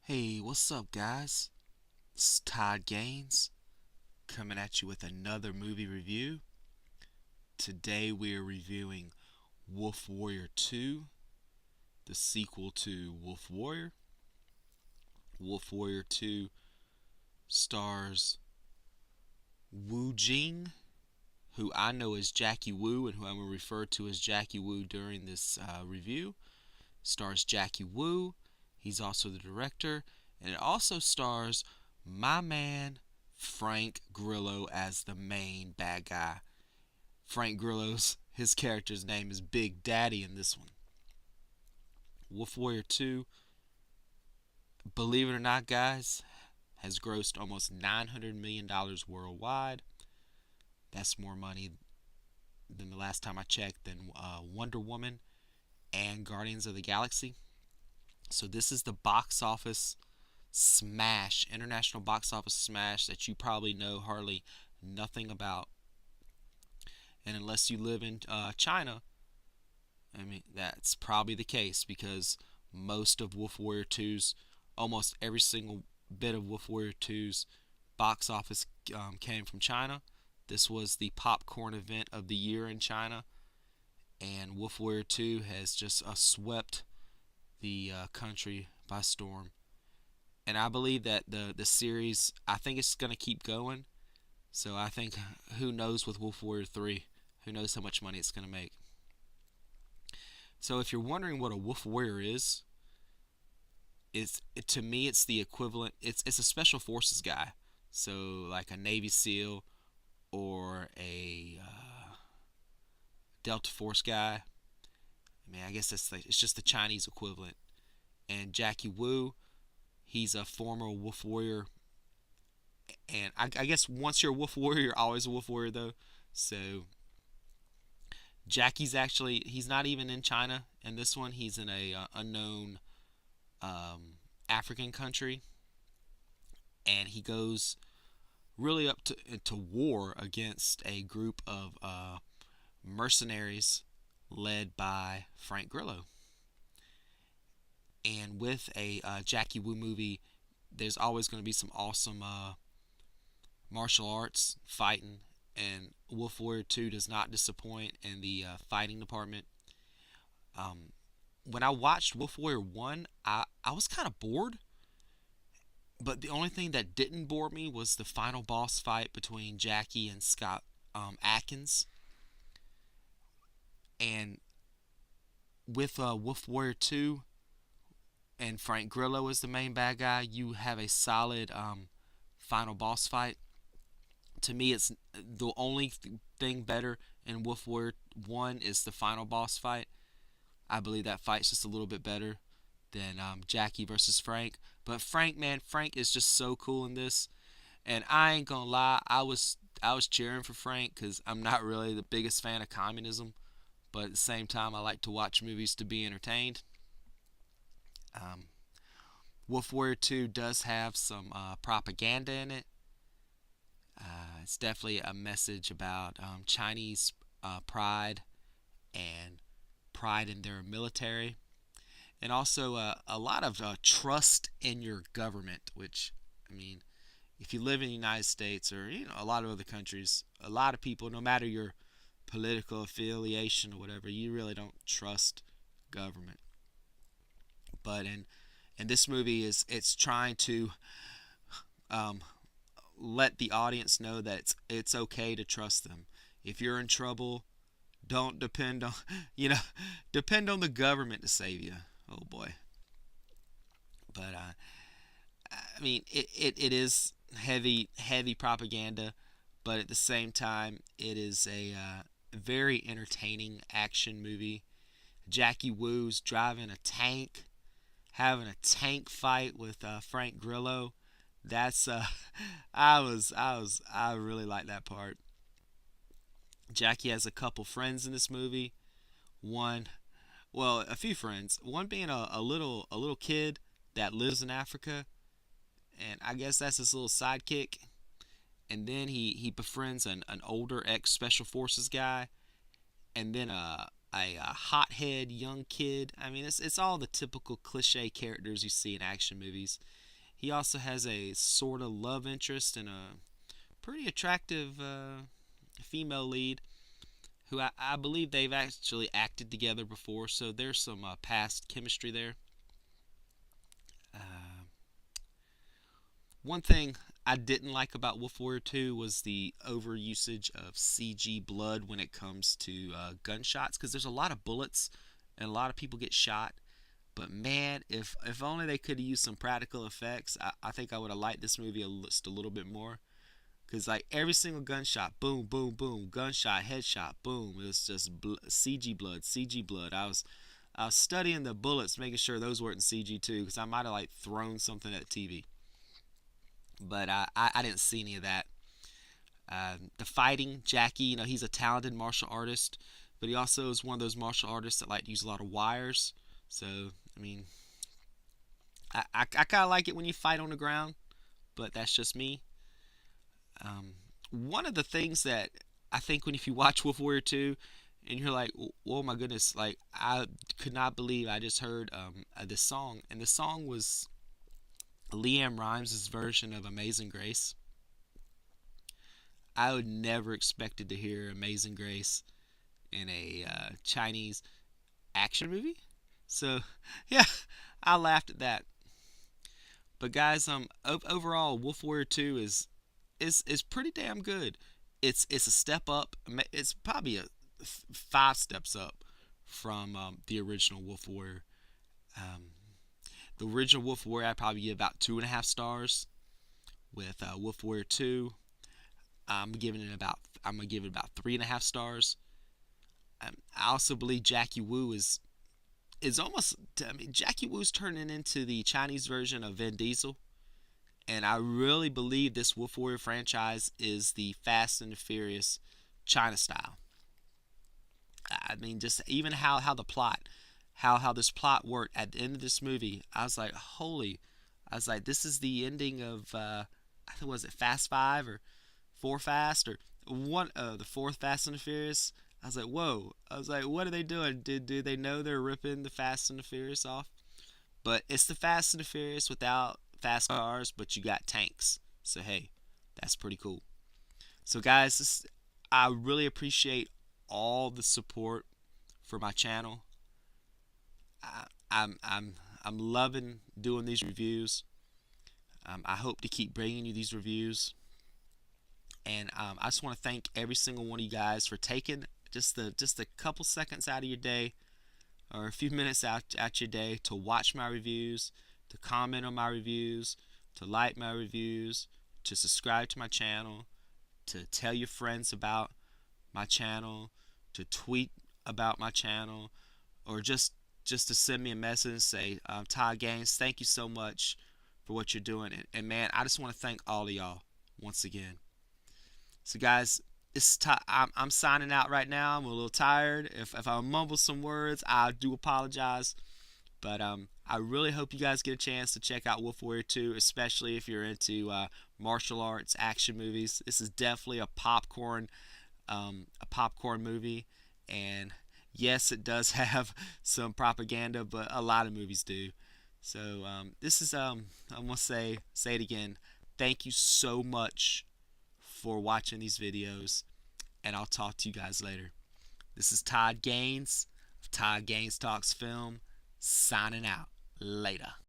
Hey, what's up, guys? It's Todd Gaines coming at you with another movie review. Today we are reviewing Wolf Warrior 2, the sequel to Wolf Warrior. Wolf Warrior 2 stars Wu Jing, who I know as Jackie Wu and who I'm going to refer to as Jackie Wu during this review. Stars Jackie Wu. He's also the director. And it also stars my man Frank Grillo as the main bad guy. Frank Grillo's his character's name is Big Daddy in this one. Wolf Warrior 2, believe it or not, guys, has grossed almost $900 million worldwide. That's more money than the last time I checked than Wonder Woman and Guardians of the Galaxy. So this is the box office smash, international box office smash that you probably know hardly nothing about. And unless you live in China, I mean, that's probably the case because most of Wolf Warrior 2's, almost every single bit of Wolf Warrior 2's box office came from China. This was the popcorn event of the year in China, and Wolf Warrior 2 has just swept the country by storm. And I believe that the series, I think it's going to keep going. So I think, who knows with Wolf Warrior 3, who knows how much money it's going to make. So if you're wondering what a Wolf Warrior is, to me it's the equivalent. It's a special forces guy, so like a Navy SEAL or a Delta Force guy. I mean, I guess it's just the Chinese equivalent. And Jackie Wu, he's a former Wolf Warrior. And I guess once you're a Wolf Warrior, you're always a Wolf Warrior, though. So Jackie's actually, he's not even in China in this one. He's in a unknown African country, and he goes really up to war against a group of mercenaries led by Frank Grillo. And with a Jackie Wu movie, there's always going to be some awesome martial arts fighting, and Wolf Warrior 2 does not disappoint in the fighting department. When I watched Wolf Warrior 1, I was kind of bored, but the only thing that didn't bore me was the final boss fight between Jackie and Scott Atkins. And with Wolf Warrior 2 and Frank Grillo as the main bad guy, you have a solid final boss fight. To me, it's the only thing better in Wolf Warrior 1 is the final boss fight. I believe that fight's just a little bit better than Jackie versus Frank. But Frank, man, Frank is just so cool in this. And I ain't gonna lie, I was cheering for Frank because I'm not really the biggest fan of communism. But at the same time, I like to watch movies to be entertained. Um, Wolf Warrior 2 does have some propaganda in it. It's definitely a message about Chinese pride and pride in their military, and also a lot of trust in your government. Which, I mean, if you live in the United States or a lot of other countries, a lot of people, no matter your political affiliation or whatever, you really don't trust government. But in this movie, it's trying to um, let the audience know that it's okay to trust them. If you're in trouble, don't depend on you know depend on the government to save you. Oh boy. But I mean, it is heavy propaganda, but at the same time, it is a very entertaining action movie. Jackie Wu's driving a tank, having a tank fight with Frank Grillo. That's I really like that part. Jackie has a couple friends in this movie. One, well, a few friends. One being a little kid that lives in Africa, and I guess that's his little sidekick. And then he befriends an older ex special forces guy, and then a hothead young kid. I mean, it's all the typical cliche characters you see in action movies. He also has a sort of love interest and a pretty attractive female lead who I believe they've actually acted together before, so there's some past chemistry there. Uh, One thing I didn't like about Wolf Warrior 2 was the overusage of CG blood when it comes to gunshots, because there's a lot of bullets and a lot of people get shot. But man, if only they could have used some practical effects, I think I would have liked this movie just a little bit more. Cause like every single gunshot, boom, boom, boom, gunshot, headshot, boom. It was just CG blood, CG blood. I was studying the bullets, making sure those weren't CG too, because I might have like thrown something at the TV. But I didn't see any of that. The fighting, Jackie, he's a talented martial artist, but he also is one of those martial artists that like to use a lot of wires. So I mean, I kind of like it when you fight on the ground, but that's just me. Um, One of the things that I think when if you watch Wolf Warrior 2 and you're like, oh my goodness, like I could not believe I just heard this song, and the song was Liam Rimes' version of Amazing Grace. I would never expected to hear Amazing Grace in a Chinese action movie. So yeah, I laughed at that. But guys, overall, Wolf Warrior 2 is pretty damn good. It's a step up. It's probably a 5 steps up from the original Wolf Warrior. Um, the original Wolf Warrior I'd probably give about 2.5 stars. With Wolf Warrior 2, I'm gonna give it about 3.5 stars. I also believe Jackie Wu is almost. I mean, Jackie Wu's turning into the Chinese version of Vin Diesel. And I really believe this Wolf Warrior franchise is the Fast and the Furious China style. I mean, just even how the plot, how this plot worked at the end of this movie. I was like, holy! I was like, this is the ending of I think was it Fast Five or Four Fast or one the fourth Fast and the Furious. I was like, whoa! I was like, what are they doing? Do they know they're ripping the Fast and the Furious off? But it's the Fast and the Furious without fast cars, but you got tanks. So hey, that's pretty cool. So guys, I really appreciate all the support for my channel. I, I'm loving doing these reviews. I hope to keep bringing you these reviews, and I just want to thank every single one of you guys for taking just a couple seconds out of your day or a few minutes out your day to watch my reviews, to comment on my reviews, to like my reviews, to subscribe to my channel, to tell your friends about my channel, to tweet about my channel, or just to send me a message and say, Todd Gaines, thank you so much for what you're doing. And man, I just want to thank all of y'all once again. So guys, I'm signing out right now. I'm a little tired. If I mumble some words, I do apologize. But I really hope you guys get a chance to check out Wolf Warrior 2, especially if you're into martial arts action movies. This is definitely a popcorn movie, and yes, it does have some propaganda, but a lot of movies do. So this is I'm gonna say it again. Thank you so much for watching these videos, and I'll talk to you guys later. This is Todd Gaines of Todd Gaines Talks Film, signing out. Later.